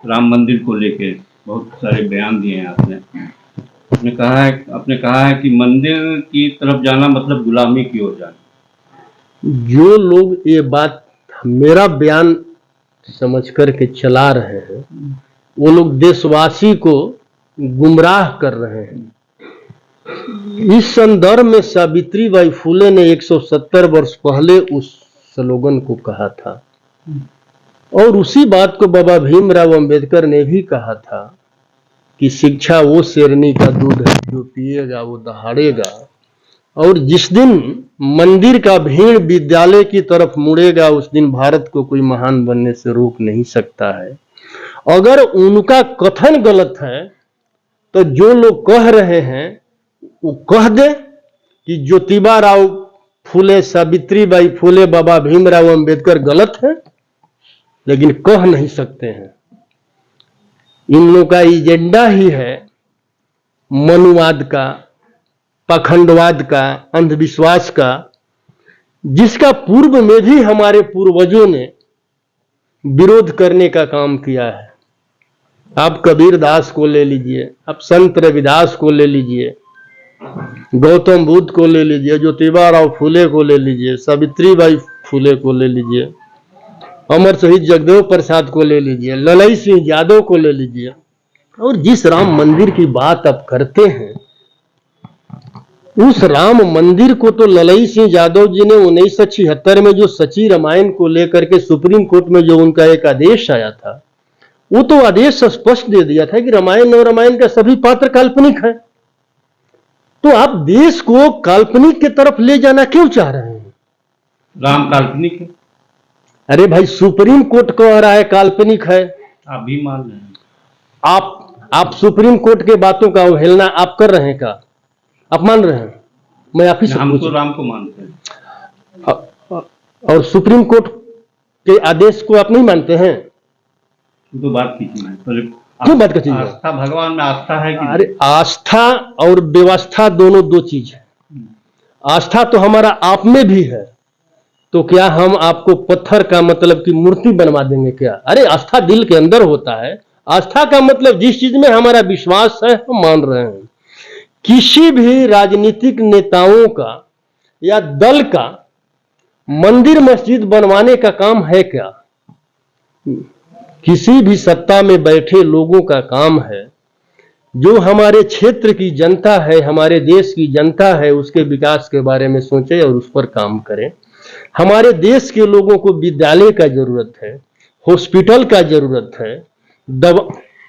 राम मंदिर को लेके बहुत सारे बयान दिए हैं आपने। आपने कहा है कि मंदिर की तरफ जाना मतलब गुलामी की ओर जाना। जो लोग ये बात मेरा बयान समझ करके चला रहे हैं वो लोग देशवासी को गुमराह कर रहे हैं। इस संदर्भ में सावित्रीबाई फुले ने 170 वर्ष पहले उस स्लोगन को कहा था और उसी बात को बाबा भीमराव अंबेडकर ने भी कहा था कि शिक्षा वो शेरनी का दूध है जो पिएगा वो दहाड़ेगा। और जिस दिन मंदिर का भीड़ विद्यालय की तरफ मुड़ेगा उस दिन भारत को कोई महान बनने से रोक नहीं सकता है। अगर उनका कथन गलत है तो जो लोग कह रहे हैं वो कह दे कि ज्योतिबा राव फुले, सावित्रीबाई फुले, बाबा भीमराव अंबेडकर गलत है, लेकिन कह नहीं सकते हैं। इन लोगों का एजेंडा ही है मनुवाद का, पाखंडवाद का, अंधविश्वास का, जिसका पूर्व में भी हमारे पूर्वजों ने विरोध करने का काम किया है। आप कबीर दास को ले लीजिए, आप संत रविदास को ले लीजिए, गौतम बुद्ध को ले लीजिए, ज्योतिबा राव फुले को ले लीजिए, सावित्रीबाई फुले को ले लीजिए, अमर शहीद जगदेव प्रसाद को ले लीजिए, ललई सिंह यादव को ले लीजिए। और जिस राम मंदिर की बात आप करते हैं उस राम मंदिर को तो ललई सिंह यादव जी ने 1976 में जो सची रामायण को लेकर के सुप्रीम कोर्ट में जो उनका एक आदेश आया था वो तो आदेश स्पष्ट दे दिया था कि रामायण और रामायण का सभी पात्र काल्पनिक है। तो आप देश को काल्पनिक की तरफ ले जाना क्यों चाह रहे हैं? राम काल्पनिक है? अरे भाई सुप्रीम कोर्ट कह रहा है काल्पनिक है, आप भी मान रहे हैं। आप सुप्रीम कोर्ट के बातों का अवहेलना आप कर रहे हैं क्या? आप मान रहे हैं? मैं आप ही से हम तो राम को मानते हैं और सुप्रीम कोर्ट के आदेश को आप नहीं मानते हैं? तो बात कीजिए, क्यों बात कीजिए? आस्था, भगवान में आस्था है कि? अरे आस्था और व्यवस्था दोनों दो चीज है। आस्था तो हमारा आप में भी है, तो क्या हम आपको पत्थर का मतलब की मूर्ति बनवा देंगे क्या? अरे आस्था दिल के अंदर होता है। आस्था का मतलब जिस चीज में हमारा विश्वास है हम मान रहे हैं। किसी भी राजनीतिक नेताओं का या दल का मंदिर मस्जिद बनवाने का काम है क्या? किसी भी सत्ता में बैठे लोगों का काम है जो हमारे क्षेत्र की जनता है, हमारे देश की जनता है, उसके विकास के बारे में सोचे और उस पर काम करें। हमारे देश के लोगों को विद्यालय का जरूरत है, हॉस्पिटल का जरूरत है,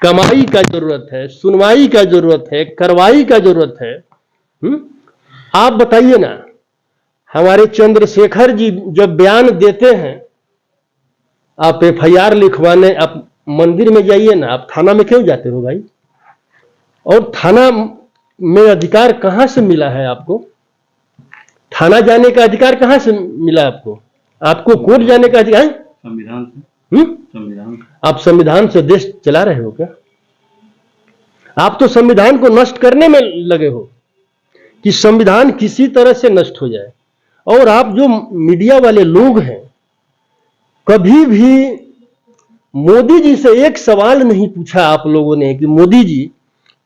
कमाई का जरूरत है, सुनवाई का जरूरत है, करवाई का जरूरत है। आप बताइए ना, हमारे चंद्रशेखर जी जब बयान देते हैं, आप FIR लिखवाने आप मंदिर में जाइए ना, आप थाना में क्यों जाते हो भाई? और थाना में अधिकार कहां से मिला है आपको? थाना जाने का अधिकार कहां से मिला आपको? आपको कोर्ट जाने का अधिकार? संविधान से। संविधान। आप संविधान से देश चला रहे हो क्या? आप तो संविधान को नष्ट करने में लगे हो कि संविधान किसी तरह से नष्ट हो जाए। और आप जो मीडिया वाले लोग हैं, कभी भी मोदी जी से एक सवाल नहीं पूछा आप लोगों ने कि मोदी जी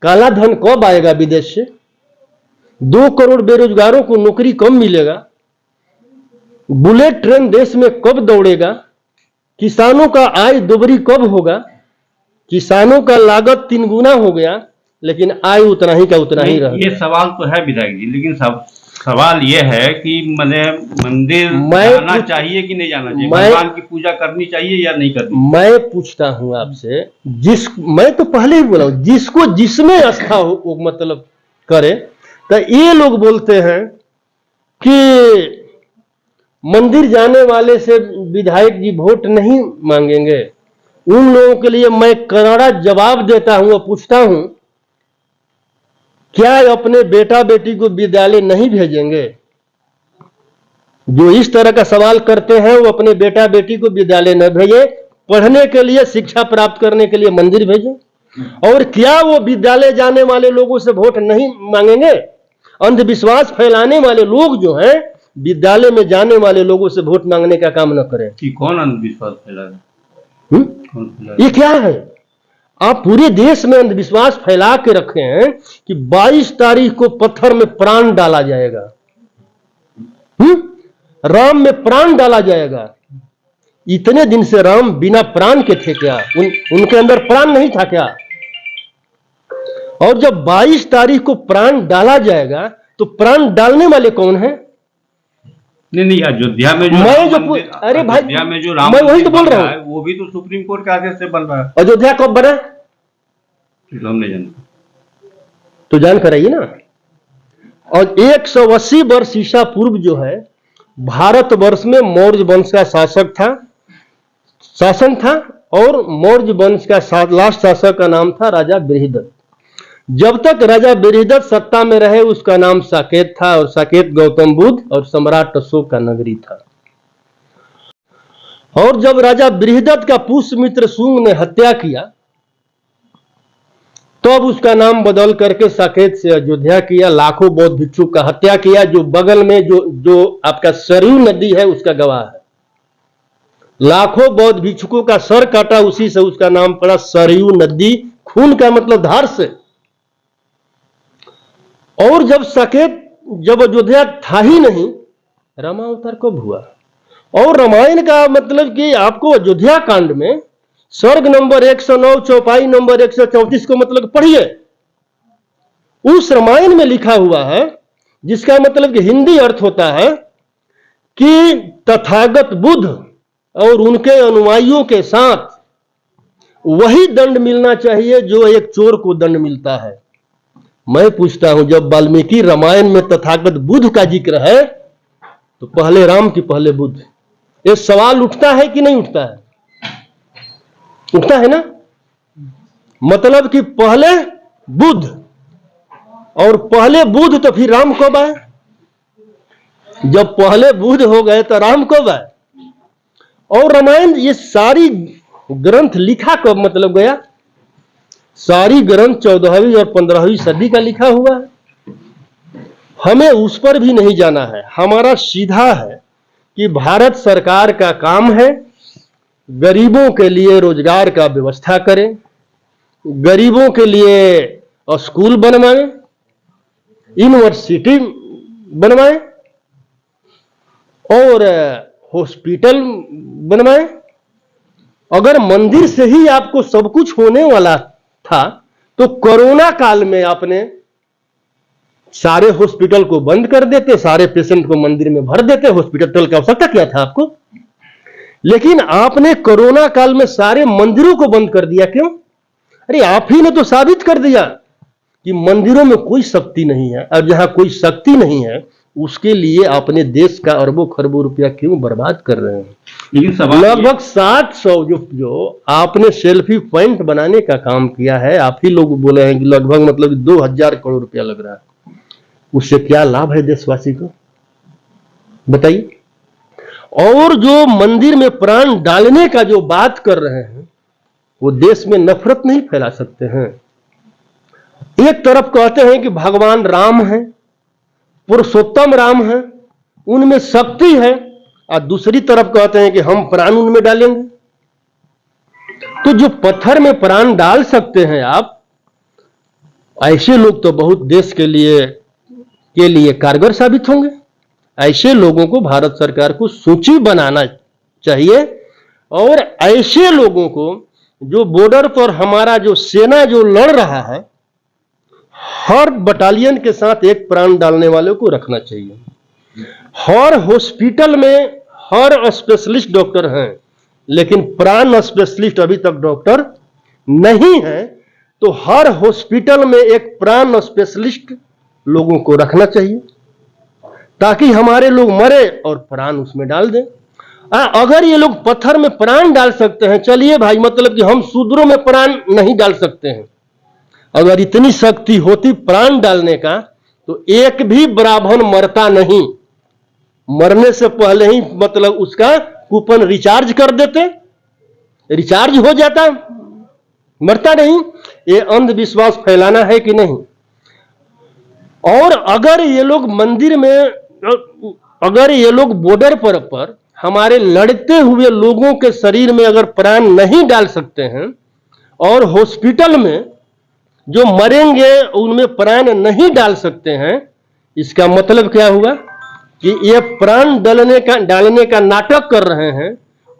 काला धन कब आएगा विदेश से? 2 करोड़ बेरोजगारों को नौकरी कब मिलेगा? बुलेट ट्रेन देश में कब दौड़ेगा? किसानों का आय दोगुनी कब होगा? किसानों का लागत 3 गुना हो गया लेकिन आय उतना ही का उतना ही रहा। ये सवाल तो है विधायक जी, लेकिन सवाल ये है कि मंदिर जाना चाहिए कि नहीं जाना चाहिए? भगवान की पूजा करनी चाहिए या नहीं करनी? मैं पूछता हूं आपसे, मैं तो पहले ही बोला हूं, जिसको जिसमें आस्था हो वो मतलब करे। तो ये लोग बोलते हैं कि मंदिर जाने वाले से विधायक जी वोट नहीं मांगेंगे। उन लोगों के लिए मैं करारा जवाब देता हूं और पूछता हूं, क्या अपने बेटा बेटी को विद्यालय नहीं भेजेंगे? जो इस तरह का सवाल करते हैं वो अपने बेटा बेटी को विद्यालय न भेजे, पढ़ने के लिए, शिक्षा प्राप्त करने के लिए मंदिर भेजें। और क्या वो विद्यालय जाने वाले लोगों से वोट नहीं मांगेंगे? अंधविश्वास फैलाने वाले लोग जो हैं विद्यालय में जाने वाले लोगों से वोट मांगने का काम न करें। कि कौन अंधविश्वास फैला रहा है? ये क्या है? आप पूरे देश में अंधविश्वास फैला के रखे हैं कि 22 तारीख को पत्थर में प्राण डाला जाएगा। राम में प्राण डाला जाएगा। इतने दिन से राम बिना प्राण के थे क्या? उनके अंदर प्राण नहीं था क्या? और जब 22 तारीख को प्राण डाला जाएगा तो प्राण डालने वाले कौन हैं? नहीं, अयोध्या में जो अरे भाई, अयोध्या में जो राम मैं वही तो बोल रहा हूं, वो भी तो सुप्रीम कोर्ट के आदेश से बन रहा है। अयोध्या कब बना? हम नहीं जानते, तो जान कराइए ना। और 180 वर्ष ईसा पूर्व जो है भारतवर्ष में मौर्य वंश का शासन था और मौर्य वंश का लास्ट शासक का नाम था राजा बृहदत्त। जब तक राजा बृहदत्त सत्ता में रहे उसका नाम साकेत था, और साकेत गौतम बुद्ध और सम्राट अशोक का नगरी था। और जब राजा बृहदत्त का पुष्यमित्र शुंग ने हत्या किया तो अब उसका नाम बदल करके साकेत से अयोध्या किया। लाखों बौद्ध भिक्षु का हत्या किया। जो बगल में जो आपका सरयू नदी है उसका गवाह है। लाखों बौद्ध भिक्षुकों का सर काटा, उसी से उसका नाम पड़ा सरयू नदी। खून का मतलब धार से। और जब अयोध्या था ही नहीं, रामावतार कब हुआ? और रामायण का मतलब कि आपको अयोध्या कांड में सर्ग नंबर 109 चौपाई नंबर 134 को मतलब पढ़िए। उस रामायण में लिखा हुआ है, जिसका मतलब कि हिंदी अर्थ होता है कि तथागत बुद्ध और उनके अनुयायियों के साथ वही दंड मिलना चाहिए जो एक चोर को दंड मिलता है। मैं पूछता हूं, जब वाल्मीकि रामायण में तथागत बुद्ध का जिक्र है तो पहले राम की पहले बुद्ध? ये सवाल उठता है कि नहीं उठता है? उठता है ना। मतलब कि पहले बुद्ध, और पहले बुद्ध तो फिर राम कब आए? जब पहले बुद्ध हो गए तो राम कब आए? और रामायण ये सारी ग्रंथ लिखा कब मतलब गया? सारी ग्रंथ 14वीं और 15वीं सदी का लिखा हुआ है। हमें उस पर भी नहीं जाना है। हमारा सीधा है कि भारत सरकार का काम है गरीबों के लिए रोजगार का व्यवस्था करें, गरीबों के लिए स्कूल बनवाएं, यूनिवर्सिटी बनवाएं और हॉस्पिटल बनवाएं। अगर मंदिर से ही आपको सब कुछ होने वाला था तो कोरोना काल में आपने सारे हॉस्पिटल को बंद कर देते, सारे पेशेंट को मंदिर में भर देते। हॉस्पिटल की आवश्यकता क्या था आपको? लेकिन आपने कोरोना काल में सारे मंदिरों को बंद कर दिया। क्यों? अरे आप ही ने तो साबित कर दिया कि मंदिरों में कोई शक्ति नहीं है, और जहां कोई शक्ति नहीं है उसके लिए अपने देश का अरबों खरबों रुपया क्यों बर्बाद कर रहे हैं? लगभग 700 जो आपने सेल्फी पॉइंट बनाने का काम किया है, आप ही लोग बोले हैं कि लगभग मतलब 2000 करोड़ रुपया लग रहा है। उससे क्या लाभ है देशवासी को? बताइए। और जो मंदिर में प्राण डालने का जो बात कर रहे हैं वो देश में नफरत नहीं फैला सकते हैं। एक तरफ कहते हैं कि भगवान राम है, पुरुषोत्तम राम है, उनमें शक्ति है, और दूसरी तरफ कहते हैं कि हम प्राण उनमें डालेंगे। तो जो पत्थर में प्राण डाल सकते हैं आप, ऐसे लोग तो बहुत देश के लिए कारगर साबित होंगे। ऐसे लोगों को भारत सरकार को सूची बनाना चाहिए, और ऐसे लोगों को जो बॉर्डर पर हमारा जो सेना जो लड़ रहा है, हर बटालियन के साथ एक प्राण डालने वाले को रखना चाहिए। हर हॉस्पिटल में हर स्पेशलिस्ट डॉक्टर हैं, लेकिन प्राण स्पेशलिस्ट अभी तक डॉक्टर नहीं है। तो हर हॉस्पिटल में एक प्राण स्पेशलिस्ट लोगों को रखना चाहिए, ताकि हमारे लोग मरे और प्राण उसमें डाल दें। अगर ये लोग पत्थर में प्राण डाल सकते हैं, चलिए भाई, मतलब कि हम शूद्रों में प्राण नहीं डाल सकते हैं। अगर इतनी शक्ति होती प्राण डालने का तो एक भी ब्राह्मण मरता नहीं। मरने से पहले ही मतलब उसका कूपन रिचार्ज कर देते, रिचार्ज हो जाता, मरता नहीं। ये अंधविश्वास फैलाना है कि नहीं? और अगर ये लोग मंदिर में, अगर ये लोग बॉर्डर पर हमारे लड़ते हुए लोगों के शरीर में अगर प्राण नहीं डाल सकते हैं, और हॉस्पिटल में जो मरेंगे उनमें प्राण नहीं डाल सकते हैं। इसका मतलब क्या हुआ कि ये प्राण डालने का नाटक कर रहे हैं,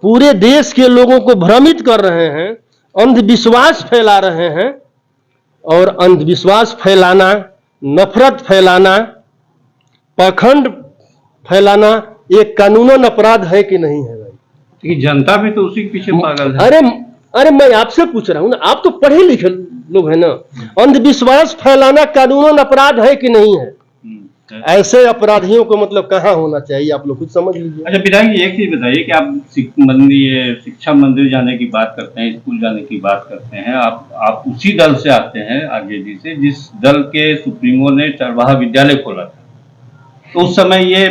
पूरे देश के लोगों को भ्रमित कर रहे हैं, अंधविश्वास फैला रहे हैं। और अंधविश्वास फैलाना, नफरत फैलाना, पाखंड फैलाना ये कानूनन अपराध है कि नहीं है भाई? कि जनता भी तो उसी के पीछे पागल है। अरे मैं आपसे पूछ रहा हूं ना, आप तो पढ़े लिखे लोग हैं ना। अंधविश्वास फैलाना कानूनन अपराध है कि नहीं है? ऐसे अपराधियों को मतलब कहाँ होना चाहिए, आप लोग कुछ समझ लीजिए। अच्छा विधायक जी, एक चीज बताइए कि आप शिक्षा मंदिर जाने की बात करते हैं, स्कूल जाने की बात करते हैं, आप उसी दल से आते हैं आरजेडी से जिस दल के सुप्रीमो ने चरवाहा विद्यालय खोला था। तो उस समय ये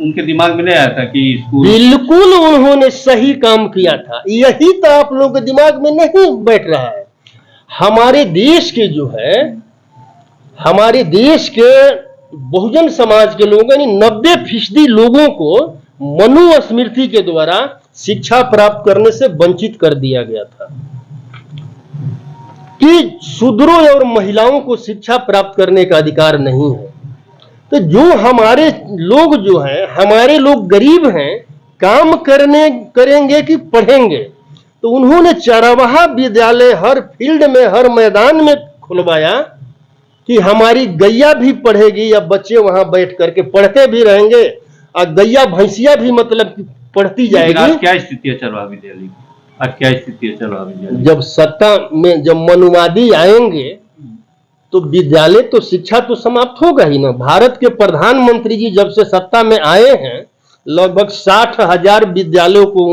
उनके दिमाग में नहीं आया था कि स्कूल? बिल्कुल उन्होंने सही काम किया था, यही तो आप लोगों के दिमाग में नहीं बैठ रहा है। हमारे देश के जो है, हमारे देश के बहुजन समाज के लोगों यानी 90% लोगों को मनुस्मृति के द्वारा शिक्षा प्राप्त करने से वंचित कर दिया गया था कि शूद्रों और महिलाओं को शिक्षा प्राप्त करने का अधिकार नहीं है। तो जो हमारे लोग जो हैं, हमारे लोग गरीब हैं, काम करेंगे कि पढ़ेंगे? तो उन्होंने चरवाहा विद्यालय हर फील्ड में, हर मैदान में खुलवाया कि हमारी गैया भी पढ़ेगी, या बच्चे वहां बैठ करके पढ़ते भी रहेंगे और गैया भैंसिया भी मतलब पढ़ती जाएगी। आज क्या स्थिति है चरवाहा विद्यालय की? आज क्या स्थिति है चरवाहा विद्यालय? जब सत्ता में जब मनुवादी आएंगे तो विद्यालय तो शिक्षा तो समाप्त होगा ही ना। भारत के प्रधानमंत्री जी जब से सत्ता में आए हैं, लगभग 60,000 विद्यालयों को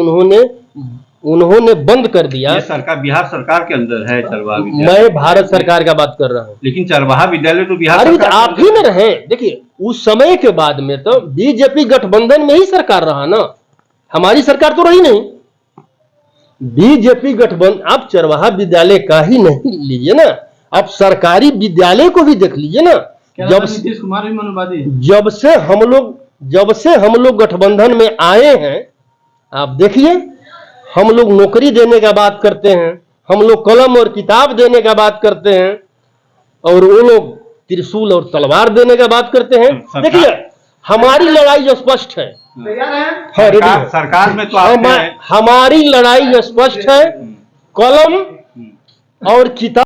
उन्होंने बंद कर दिया। ये सरकार, बिहार सरकार के अंदर है चरवाहा विद्यालय। मैं भारत सरकार का बात कर रहा हूँ। लेकिन चरवाहा विद्यालय तो बिहार सरकार आप ही में रहे। देखिए उस समय के बाद में तो बीजेपी गठबंधन में ही सरकार रहा ना, हमारी सरकार तो रही नहीं। बीजेपी गठबंधन, आप चरवाहा विद्यालय का ही नहीं लीजिए ना, आप सरकारी विद्यालय को भी देख लीजिए ना। जब नीतीश कुमार भी मनुवादी, जब से हम लोग गठबंधन में आए हैं, आप देखिए हम लोग नौकरी देने का बात करते हैं, हम लोग कलम और किताब देने का बात करते हैं, और वो लोग त्रिशूल और तलवार देने का बात करते हैं। देखिए हमारी लड़ाई स्पष्ट है। सरकार में तो हमारी लड़ाई स्पष्ट है, कलम और किताब